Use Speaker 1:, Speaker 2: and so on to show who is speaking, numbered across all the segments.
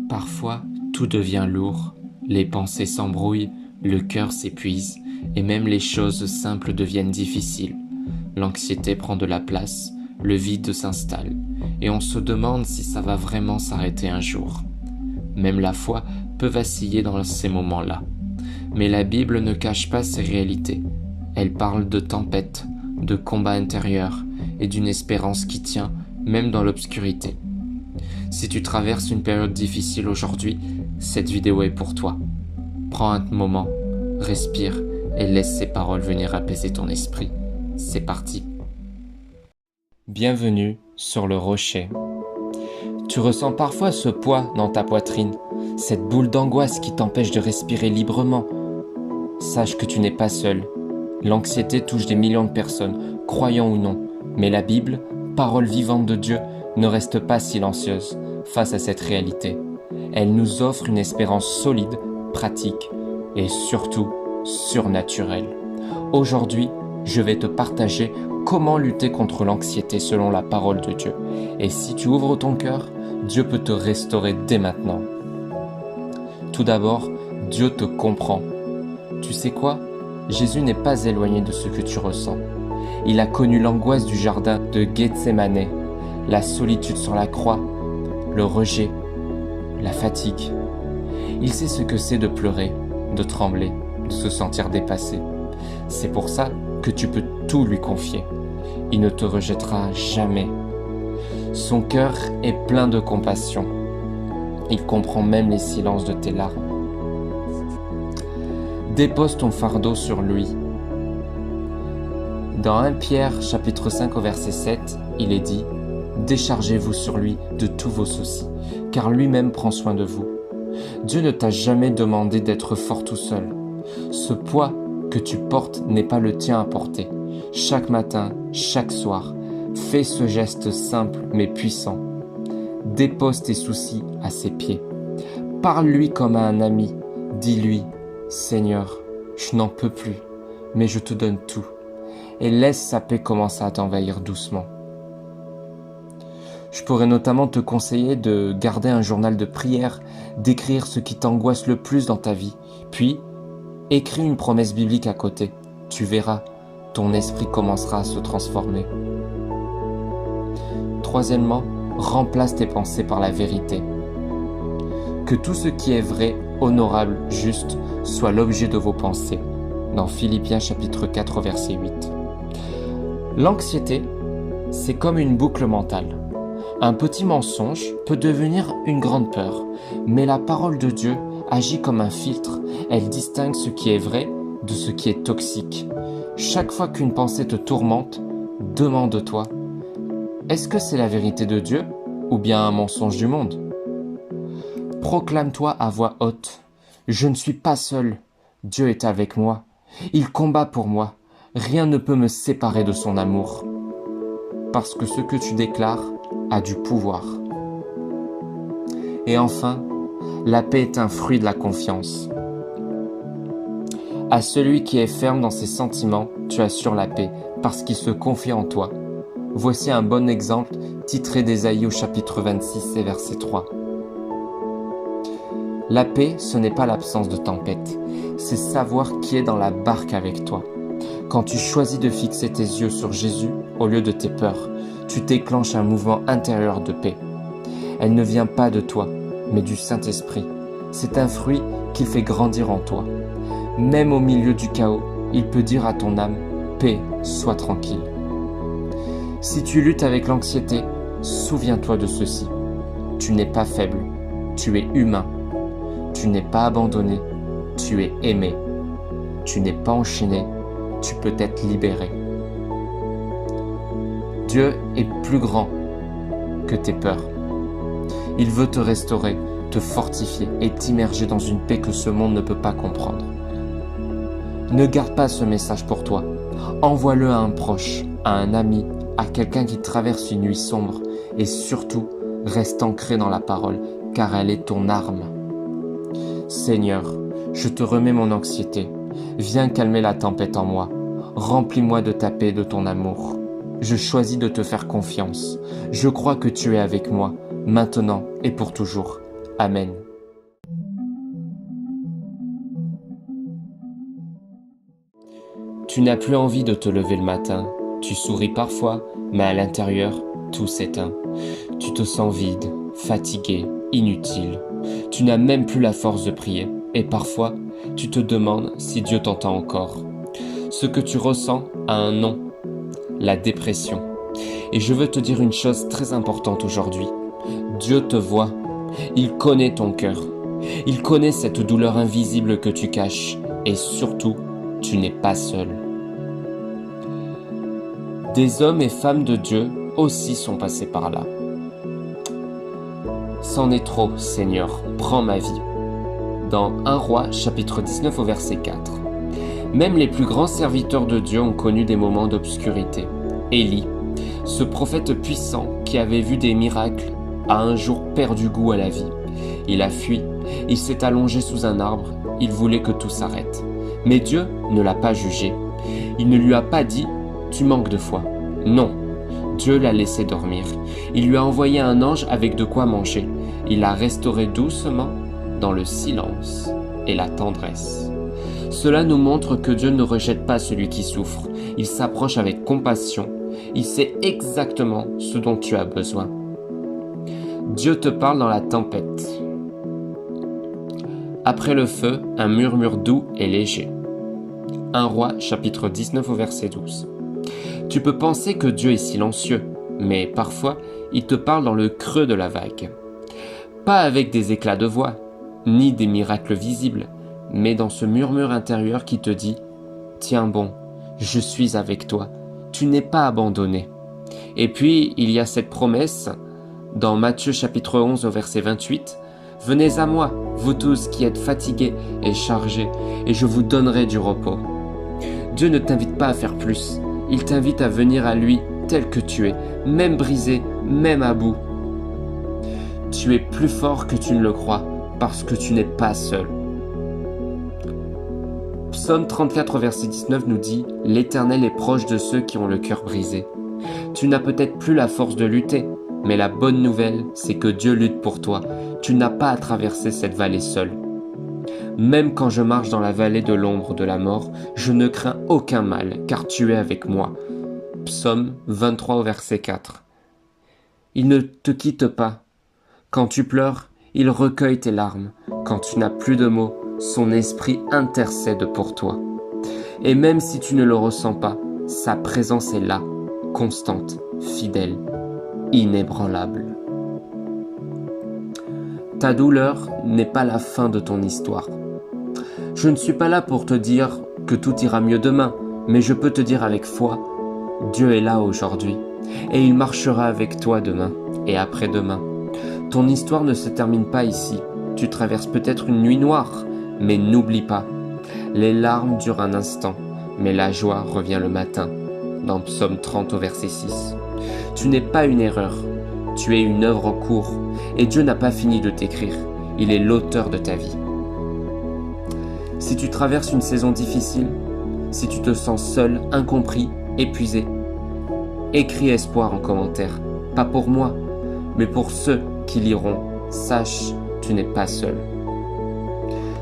Speaker 1: Parfois, tout devient lourd, les pensées s'embrouillent, le cœur s'épuise, et même les choses simples deviennent difficiles. L'anxiété prend de la place, le vide s'installe, et on se demande si ça va vraiment s'arrêter un jour. Même la foi peut vaciller dans ces moments-là. Mais la Bible ne cache pas ces réalités. Elle parle de tempêtes, de combats intérieurs, et d'une espérance qui tient, même dans l'obscurité. Si tu traverses une période difficile aujourd'hui, cette vidéo est pour toi. Prends un moment, respire et laisse ces paroles venir apaiser ton esprit. C'est parti. Bienvenue sur le rocher. Tu ressens parfois ce poids dans ta poitrine, cette boule d'angoisse qui t'empêche de respirer librement. Sache que tu n'es pas seul. L'anxiété touche des millions de personnes, croyants ou non, mais la Bible, parole vivante de Dieu, ne reste pas silencieuse face à cette réalité. Elle nous offre une espérance solide, pratique et surtout surnaturelle. Aujourd'hui, je vais te partager comment lutter contre l'anxiété selon la parole de Dieu. Et si tu ouvres ton cœur, Dieu peut te restaurer dès maintenant. Tout d'abord, Dieu te comprend. Tu sais quoi ? Jésus n'est pas éloigné de ce que tu ressens. Il a connu l'angoisse du jardin de Gethsémanée, la solitude sur la croix, le rejet, la fatigue. Il sait ce que c'est de pleurer, de trembler, de se sentir dépassé. C'est pour ça que tu peux tout lui confier. Il ne te rejettera jamais. Son cœur est plein de compassion. Il comprend même les silences de tes larmes. Dépose ton fardeau sur lui. Dans 1 Pierre chapitre 5 au verset 7, il est dit « Déchargez-vous sur lui de tous vos soucis, car lui-même prend soin de vous. » Dieu ne t'a jamais demandé d'être fort tout seul. Ce poids que tu portes n'est pas le tien à porter. Chaque matin, chaque soir, fais ce geste simple mais puissant. Dépose tes soucis à ses pieds. Parle-lui comme à un ami. Dis-lui « Seigneur, je n'en peux plus, mais je te donne tout. » Et laisse sa paix commencer à t'envahir doucement. Je pourrais notamment te conseiller de garder un journal de prière, d'écrire ce qui t'angoisse le plus dans ta vie, puis écris une promesse biblique à côté. Tu verras, ton esprit commencera à se transformer. Troisièmement, remplace tes pensées par la vérité. Que tout ce qui est vrai, honorable, juste, soit l'objet de vos pensées. Dans Philippiens chapitre 4 verset 8. L'anxiété, c'est comme une boucle mentale. Un petit mensonge peut devenir une grande peur, mais la parole de Dieu agit comme un filtre. Elle distingue ce qui est vrai de ce qui est toxique. Chaque fois qu'une pensée te tourmente, demande-toi, est-ce que c'est la vérité de Dieu ou bien un mensonge du monde ? Proclame-toi à voix haute, je ne suis pas seul, Dieu est avec moi, il combat pour moi, rien ne peut me séparer de son amour. Parce que ce que tu déclares a du pouvoir. Et enfin, la paix est un fruit de la confiance. À celui qui est ferme dans ses sentiments, tu assures la paix, parce qu'il se confie en toi. Voici un bon exemple titré d'Ésaïe au chapitre 26 et verset 3. La paix, ce n'est pas l'absence de tempête, c'est savoir qui est dans la barque avec toi. Quand tu choisis de fixer tes yeux sur Jésus au lieu de tes peurs, tu déclenches un mouvement intérieur de paix. Elle ne vient pas de toi, mais du Saint-Esprit. C'est un fruit qu'il fait grandir en toi. Même au milieu du chaos, il peut dire à ton âme « Paix, sois tranquille ». Si tu luttes avec l'anxiété, souviens-toi de ceci. Tu n'es pas faible, tu es humain. Tu n'es pas abandonné, tu es aimé. Tu n'es pas enchaîné, tu peux être libéré. Dieu est plus grand que tes peurs. Il veut te restaurer, te fortifier et t'immerger dans une paix que ce monde ne peut pas comprendre. Ne garde pas ce message pour toi. Envoie-le à un proche, à un ami, à quelqu'un qui traverse une nuit sombre et surtout, reste ancré dans la parole car elle est ton arme. Seigneur, je te remets mon anxiété. Viens calmer la tempête en moi. Remplis-moi de ta paix et de ton amour. Je choisis de te faire confiance. Je crois que tu es avec moi, maintenant et pour toujours. Amen. Tu n'as plus envie de te lever le matin. Tu souris parfois, mais à l'intérieur, tout s'éteint. Tu te sens vide, fatigué, inutile. Tu n'as même plus la force de prier. Et parfois, tu te demandes si Dieu t'entend encore. Ce que tu ressens a un nom, la dépression. Et je veux te dire une chose très importante aujourd'hui. Dieu te voit. Il connaît ton cœur. Il connaît cette douleur invisible que tu caches. Et surtout, tu n'es pas seul. Des hommes et femmes de Dieu aussi sont passés par là. C'en est trop, Seigneur, prends ma vie. Dans 1 Roi, chapitre 19 au verset 4. Même les plus grands serviteurs de Dieu ont connu des moments d'obscurité. Élie, ce prophète puissant qui avait vu des miracles, a un jour perdu goût à la vie. Il a fui, il s'est allongé sous un arbre, il voulait que tout s'arrête. Mais Dieu ne l'a pas jugé. Il ne lui a pas dit « tu manques de foi ». Non, Dieu l'a laissé dormir. Il lui a envoyé un ange avec de quoi manger. Il l'a restauré doucement dans le silence et la tendresse. Cela nous montre que Dieu ne rejette pas celui qui souffre. Il s'approche avec compassion. Il sait exactement ce dont tu as besoin. Dieu te parle dans la tempête. Après le feu, un murmure doux et léger. 1 Roi, chapitre 19 au verset 12. Tu peux penser que Dieu est silencieux, mais parfois, il te parle dans le creux de la vague. Pas avec des éclats de voix, ni des miracles visibles, mais dans ce murmure intérieur qui te dit « Tiens bon, je suis avec toi, tu n'es pas abandonné ». Et puis, il y a cette promesse, dans Matthieu chapitre 11 au verset 28, « Venez à moi, vous tous qui êtes fatigués et chargés, et je vous donnerai du repos. » Dieu ne t'invite pas à faire plus, il t'invite à venir à lui tel que tu es, même brisé, même à bout. Tu es plus fort que tu ne le crois, parce que tu n'es pas seul. Psaume 34 verset 19 nous dit « L'Éternel est proche de ceux qui ont le cœur brisé ». Tu n'as peut-être plus la force de lutter, mais la bonne nouvelle, c'est que Dieu lutte pour toi. Tu n'as pas à traverser cette vallée seule. Même quand je marche dans la vallée de l'ombre de la mort, je ne crains aucun mal, car tu es avec moi. Psaume 23 au verset 4. Il ne te quitte pas. Quand tu pleures, il recueille tes larmes. Quand tu n'as plus de mots, son esprit intercède pour toi. Et même si tu ne le ressens pas, sa présence est là, constante, fidèle, inébranlable. Ta douleur n'est pas la fin de ton histoire. Je ne suis pas là pour te dire que tout ira mieux demain, mais je peux te dire avec foi, Dieu est là aujourd'hui, et il marchera avec toi demain et après-demain. Ton histoire ne se termine pas ici. Tu traverses peut-être une nuit noire, mais n'oublie pas, les larmes durent un instant, mais la joie revient le matin. Dans Psaume 30 au verset 6. Tu n'es pas une erreur, tu es une œuvre en cours, et Dieu n'a pas fini de t'écrire, il est l'auteur de ta vie. Si tu traverses une saison difficile, si tu te sens seul, incompris, épuisé, écris espoir en commentaire, pas pour moi, mais pour ceux qui liront, sache, tu n'es pas seul.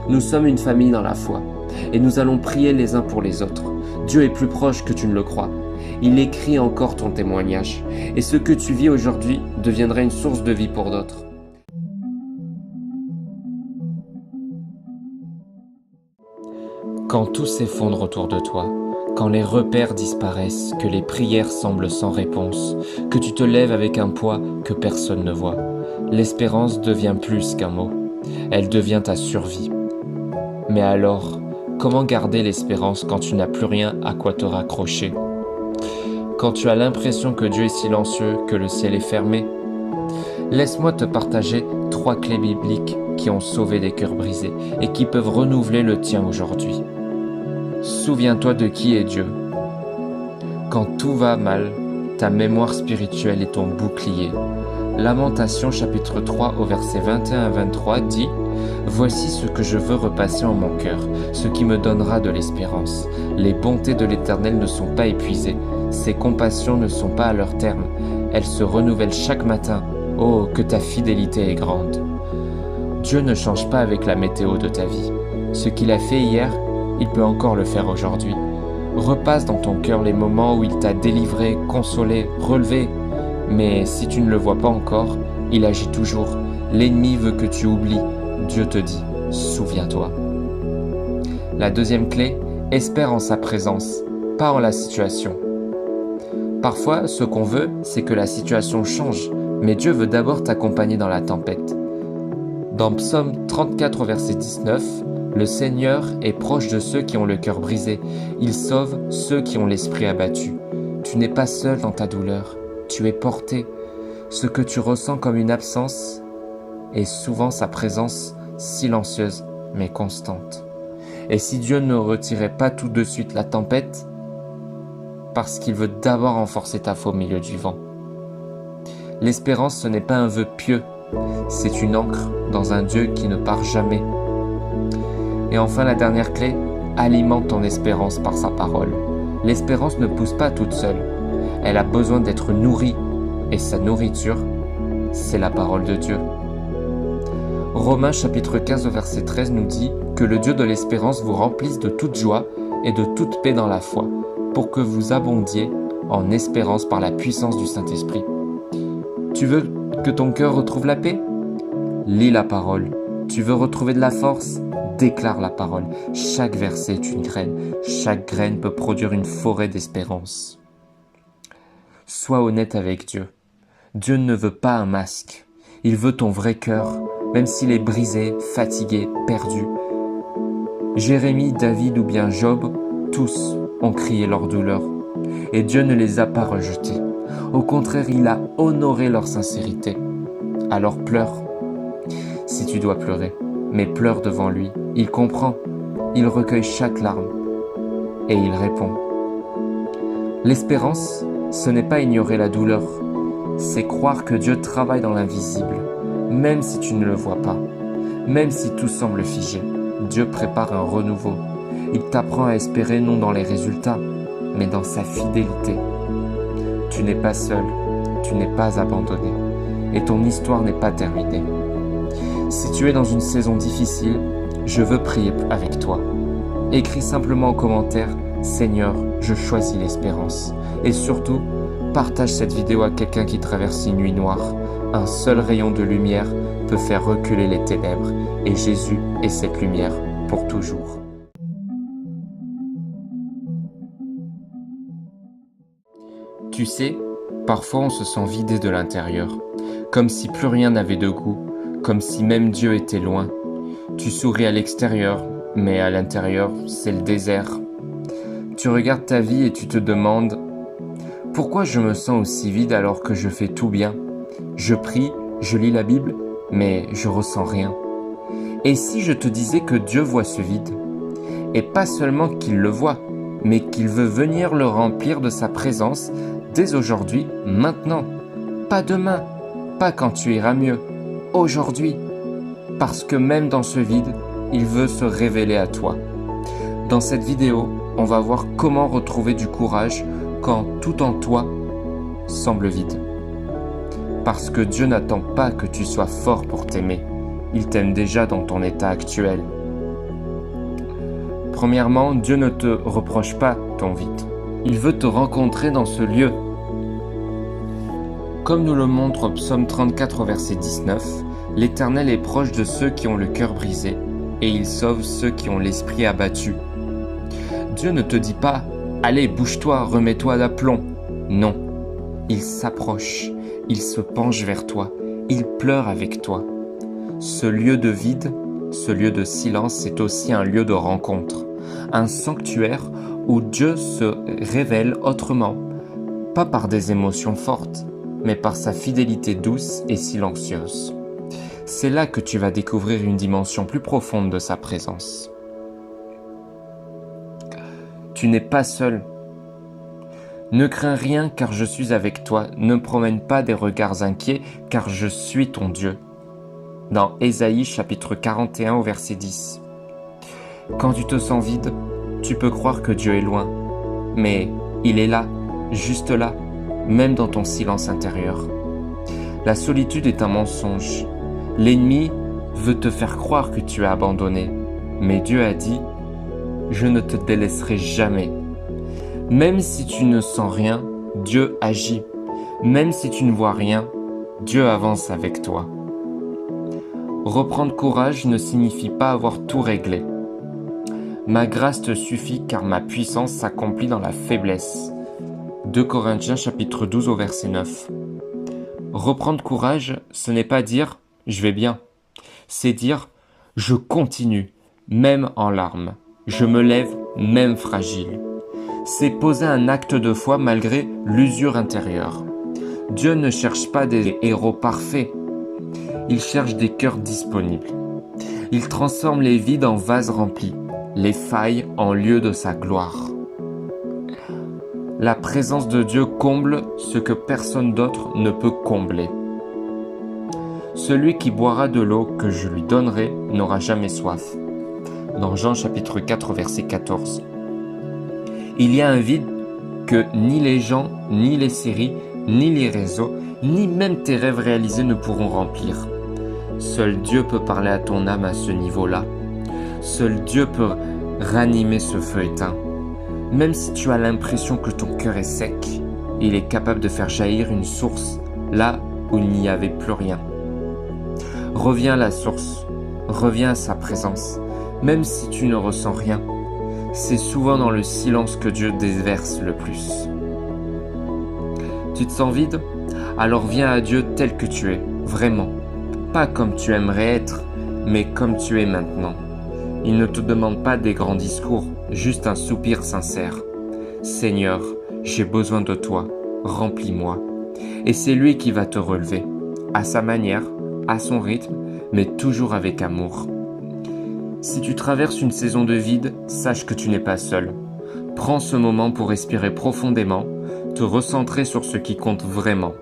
Speaker 1: Nous sommes une famille dans la foi, et nous allons prier les uns pour les autres. Dieu est plus proche que tu ne le crois. Il écrit encore ton témoignage, et ce que tu vis aujourd'hui deviendra une source de vie pour d'autres. Quand tout s'effondre autour de toi, quand les repères disparaissent, que les prières semblent sans réponse, que tu te lèves avec un poids que personne ne voit, l'espérance devient plus qu'un mot, elle devient ta survie. Mais alors, comment garder l'espérance quand tu n'as plus rien à quoi te raccrocher? Quand tu as l'impression que Dieu est silencieux, que le ciel est fermé? Laisse-moi te partager 3 clés bibliques qui ont sauvé des cœurs brisés et qui peuvent renouveler le tien aujourd'hui. Souviens-toi de qui est Dieu. Quand tout va mal, ta mémoire spirituelle est ton bouclier. Lamentation chapitre 3 au verset 21 à 23 dit « Voici ce que je veux repasser en mon cœur, ce qui me donnera de l'espérance. Les bontés de l'Éternel ne sont pas épuisées, ses compassions ne sont pas à leur terme. Elles se renouvellent chaque matin. Oh, que ta fidélité est grande. Dieu ne change pas avec la météo de ta vie. Ce qu'il a fait hier, il peut encore le faire aujourd'hui. Repasse dans ton cœur les moments où il t'a délivré, consolé, relevé. Mais si tu ne le vois pas encore, il agit toujours. L'ennemi veut que tu oublies. Dieu te dit, souviens-toi. La deuxième clé, espère en sa présence, pas en la situation. Parfois, ce qu'on veut, c'est que la situation change, mais Dieu veut d'abord t'accompagner dans la tempête. Dans Psaume 34, verset 19, le Seigneur est proche de ceux qui ont le cœur brisé. Il sauve ceux qui ont l'esprit abattu. Tu n'es pas seul dans ta douleur. Tu es porté. Ce que tu ressens comme une absence est souvent sa présence silencieuse mais constante. Et si Dieu ne retirait pas tout de suite la tempête, parce qu'il veut d'abord renforcer ta foi au milieu du vent. L'espérance, ce n'est pas un vœu pieux, c'est une ancre dans un Dieu qui ne part jamais. Et enfin, la dernière clé, alimente ton espérance par sa parole. L'espérance ne pousse pas toute seule, elle a besoin d'être nourrie, et sa nourriture, c'est la parole de Dieu. Romains chapitre 15 verset 13 nous dit que le Dieu de l'espérance vous remplisse de toute joie et de toute paix dans la foi, pour que vous abondiez en espérance par la puissance du Saint-Esprit. Tu veux que ton cœur retrouve la paix? Lis la parole. Tu veux retrouver de la force? Déclare la parole. Chaque verset est une graine. Chaque graine peut produire une forêt d'espérance. Sois honnête avec Dieu. Dieu ne veut pas un masque. Il veut ton vrai cœur, même s'il est brisé, fatigué, perdu. Jérémie, David ou bien Job, tous ont crié leur douleur. Et Dieu ne les a pas rejetés. Au contraire, il a honoré leur sincérité. Alors pleure, si tu dois pleurer, mais pleure devant lui. Il comprend, il recueille chaque larme et il répond. L'espérance, ce n'est pas ignorer la douleur, c'est croire que Dieu travaille dans l'invisible, même si tu ne le vois pas, même si tout semble figé. Dieu prépare un renouveau. Il t'apprend à espérer non dans les résultats, mais dans sa fidélité. Tu n'es pas seul, tu n'es pas abandonné, et ton histoire n'est pas terminée. Si tu es dans une saison difficile, je veux prier avec toi. Écris simplement en commentaire « Seigneur, je choisis l'espérance ». Et surtout, partage cette vidéo à quelqu'un qui traverse une nuit noire. Un seul rayon de lumière peut faire reculer les ténèbres, et Jésus est cette lumière pour toujours. Tu sais, parfois on se sent vidé de l'intérieur, comme si plus rien n'avait de goût, comme si même Dieu était loin. Tu souris à l'extérieur, mais à l'intérieur, c'est le désert. Tu regardes ta vie et tu te demandes « Pourquoi je me sens aussi vide alors que je fais tout bien? Je prie, je lis la Bible, mais je ressens rien. » Et si je te disais que Dieu voit ce vide, et pas seulement qu'il le voit, mais qu'il veut venir le remplir de sa présence dès aujourd'hui, maintenant, pas demain, pas quand tu iras mieux, aujourd'hui, parce que même dans ce vide, il veut se révéler à toi. Dans cette vidéo, on va voir comment retrouver du courage quand tout en toi semble vide. Parce que Dieu n'attend pas que tu sois fort pour t'aimer, il t'aime déjà dans ton état actuel. Premièrement, Dieu ne te reproche pas ton vide. Il veut te rencontrer dans ce lieu. Comme nous le montre Psaume 34, verset 19, l'Éternel est proche de ceux qui ont le cœur brisé, et il sauve ceux qui ont l'esprit abattu. Dieu ne te dit pas « Allez, bouge-toi, remets-toi d'aplomb ». Non, il s'approche, il se penche vers toi, il pleure avec toi. Ce lieu de vide, ce lieu de silence, c'est aussi un lieu de rencontre, un sanctuaire où Dieu se révèle autrement, pas par des émotions fortes, mais par sa fidélité douce et silencieuse. C'est là que tu vas découvrir une dimension plus profonde de sa présence. Tu n'es pas seul. Ne crains rien car je suis avec toi. Ne promène pas des regards inquiets car je suis ton Dieu. Dans Ésaïe chapitre 41 au verset 10. Quand tu te sens vide, tu peux croire que Dieu est loin. Mais il est là, juste là, même dans ton silence intérieur. La solitude est un mensonge. L'ennemi veut te faire croire que tu es abandonné. Mais Dieu a dit, je ne te délaisserai jamais. Même si tu ne sens rien, Dieu agit. Même si tu ne vois rien, Dieu avance avec toi. Reprendre courage ne signifie pas avoir tout réglé. Ma grâce te suffit car ma puissance s'accomplit dans la faiblesse. 2 Corinthiens chapitre 12 au verset 9. Reprendre courage, ce n'est pas dire « je vais bien », c'est dire « je continue, même en larmes, je me lève, même fragile ». C'est poser un acte de foi malgré l'usure intérieure. Dieu ne cherche pas des héros parfaits, il cherche des cœurs disponibles. Il transforme les vides en vases remplis, les failles en lieu de sa gloire. La présence de Dieu comble ce que personne d'autre ne peut combler. Celui qui boira de l'eau que je lui donnerai n'aura jamais soif. Dans Jean chapitre 4 verset 14. Il y a un vide que ni les gens, ni les séries, ni les réseaux, ni même tes rêves réalisés ne pourront remplir. Seul Dieu peut parler à ton âme à ce niveau-là. Seul Dieu peut ranimer ce feu éteint. Même si tu as l'impression que ton cœur est sec, il est capable de faire jaillir une source là où il n'y avait plus rien. Reviens à la source, reviens à sa présence, même si tu ne ressens rien. C'est souvent dans le silence que Dieu déverse le plus. Tu te sens vide? Alors viens à Dieu tel que tu es, vraiment. Pas comme tu aimerais être, mais comme tu es maintenant. Il ne te demande pas des grands discours, juste un soupir sincère. Seigneur, j'ai besoin de toi, remplis-moi. Et c'est lui qui va te relever, à sa manière, à son rythme, mais toujours avec amour. Si tu traverses une saison de vide, sache que tu n'es pas seul. Prends ce moment pour respirer profondément, te recentrer sur ce qui compte vraiment,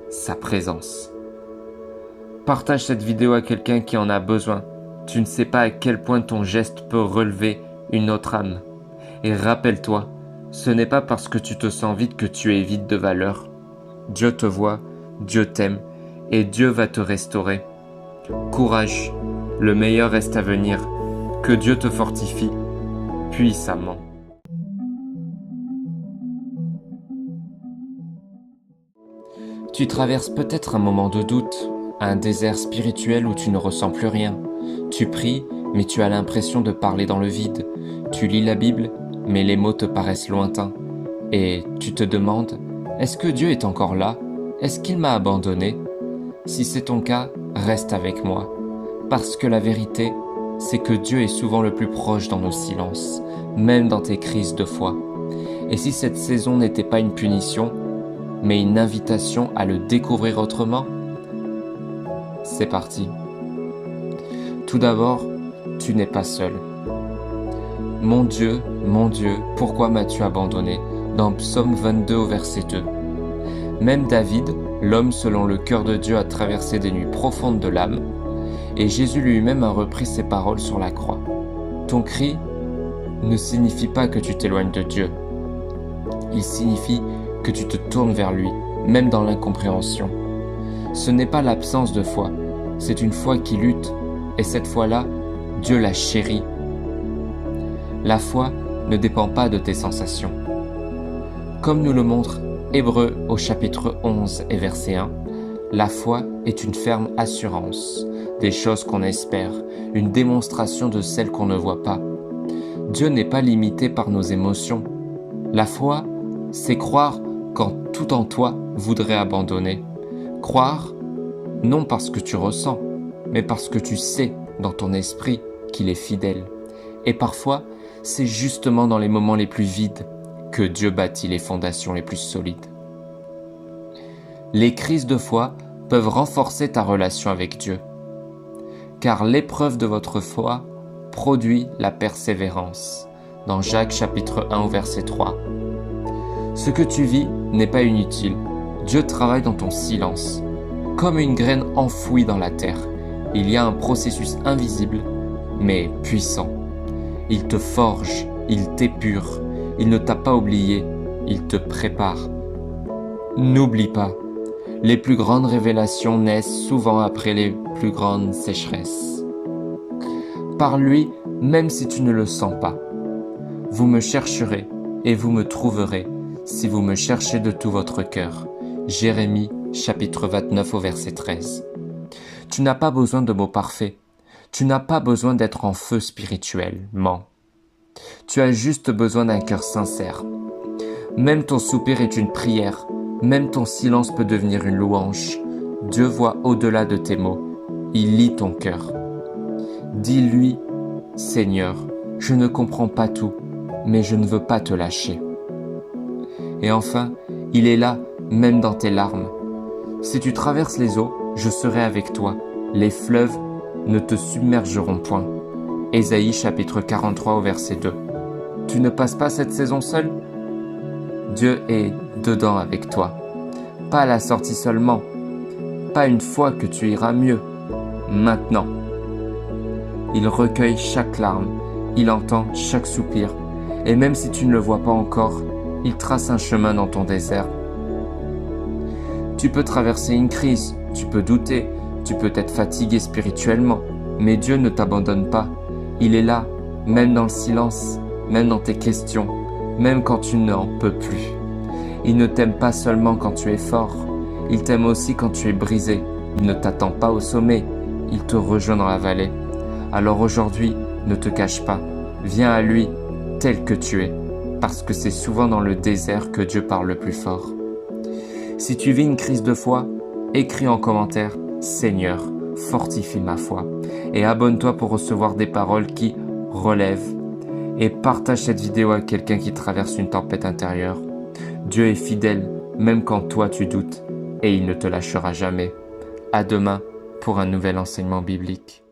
Speaker 1: sa présence. Partage cette vidéo à quelqu'un qui en a besoin. Tu ne sais pas à quel point ton geste peut relever une autre âme. Et rappelle-toi, ce n'est pas parce que tu te sens vide que tu es vide de valeur. Dieu te voit, Dieu t'aime, et Dieu va te restaurer. Courage, le meilleur reste à venir. Que Dieu te fortifie puissamment. Tu traverses peut-être un moment de doute, un désert spirituel où tu ne ressens plus rien. Tu pries, mais tu as l'impression de parler dans le vide. Tu lis la Bible, mais les mots te paraissent lointains. Et tu te demandes, est-ce que Dieu est encore là? Est-ce qu'il m'a abandonné? Si c'est ton cas, reste avec moi. Parce que la vérité, c'est que Dieu est souvent le plus proche dans nos silences, même dans tes crises de foi. Et si cette saison n'était pas une punition, mais une invitation à le découvrir autrement? C'est parti. Tout d'abord, tu n'es pas seul. Mon Dieu, pourquoi m'as-tu abandonné? Dans Psaume 22 au verset 2. Même David, l'homme selon le cœur de Dieu, a traversé des nuits profondes de l'âme, et Jésus lui-même a repris ses paroles sur la croix. Ton cri ne signifie pas que tu t'éloignes de Dieu. Il signifie que tu te tournes vers lui, même dans l'incompréhension. Ce n'est pas l'absence de foi, c'est une foi qui lutte, et cette foi-là, Dieu la chérit. La foi ne dépend pas de tes sensations. Comme nous le montre Hébreux au chapitre 11 et verset 1, la foi est une ferme assurance des choses qu'on espère, une démonstration de celles qu'on ne voit pas. Dieu n'est pas limité par nos émotions. La foi, c'est croire quand tout en toi voudrait abandonner. Croire, non parce que tu ressens, mais parce que tu sais dans ton esprit qu'il est fidèle. Et parfois, c'est justement dans les moments les plus vides que Dieu bâtit les fondations les plus solides. Les crises de foi peuvent renforcer ta relation avec Dieu, car l'épreuve de votre foi produit la persévérance. Dans Jacques chapitre 1 au verset 3. Ce que tu vis n'est pas inutile. Dieu travaille dans ton silence. Comme une graine enfouie dans la terre, il y a un processus invisible, mais puissant. Il te forge, il t'épure, il ne t'a pas oublié, il te prépare. N'oublie pas, les plus grandes révélations naissent souvent après les plus grandes sécheresses. Par lui, même si tu ne le sens pas. Vous me chercherez et vous me trouverez si vous me cherchez de tout votre cœur. Jérémie, chapitre 29 au verset 13. Tu n'as pas besoin de mots parfaits. Tu n'as pas besoin d'être en feu spirituellement. Tu as juste besoin d'un cœur sincère. Même ton soupir est une prière. Même ton silence peut devenir une louange. Dieu voit au-delà de tes mots. Il lit ton cœur. Dis-lui, Seigneur, je ne comprends pas tout, mais je ne veux pas te lâcher. Et enfin, il est là, même dans tes larmes. Si tu traverses les eaux, je serai avec toi. Les fleuves ne te submergeront point. Ésaïe chapitre 43 au verset 2. Tu ne passes pas cette saison seul? Dieu est dedans avec toi. Pas à la sortie seulement. Pas une fois que tu iras mieux. Maintenant. Il recueille chaque larme. Il entend chaque soupir. Et même si tu ne le vois pas encore, il trace un chemin dans ton désert. Tu peux traverser une crise, tu peux douter, tu peux être fatigué spirituellement, mais Dieu ne t'abandonne pas. Il est là, même dans le silence, même dans tes questions, même quand tu n'en peux plus. Il ne t'aime pas seulement quand tu es fort, il t'aime aussi quand tu es brisé. Il ne t'attend pas au sommet, il te rejoint dans la vallée. Alors aujourd'hui, ne te cache pas, viens à lui tel que tu es, parce que c'est souvent dans le désert que Dieu parle le plus fort. Si tu vis une crise de foi, écris en commentaire « Seigneur, fortifie ma foi » et abonne-toi pour recevoir des paroles qui relèvent et partage cette vidéo à quelqu'un qui traverse une tempête intérieure. Dieu est fidèle même quand toi tu doutes et il ne te lâchera jamais. À demain pour un nouvel enseignement biblique.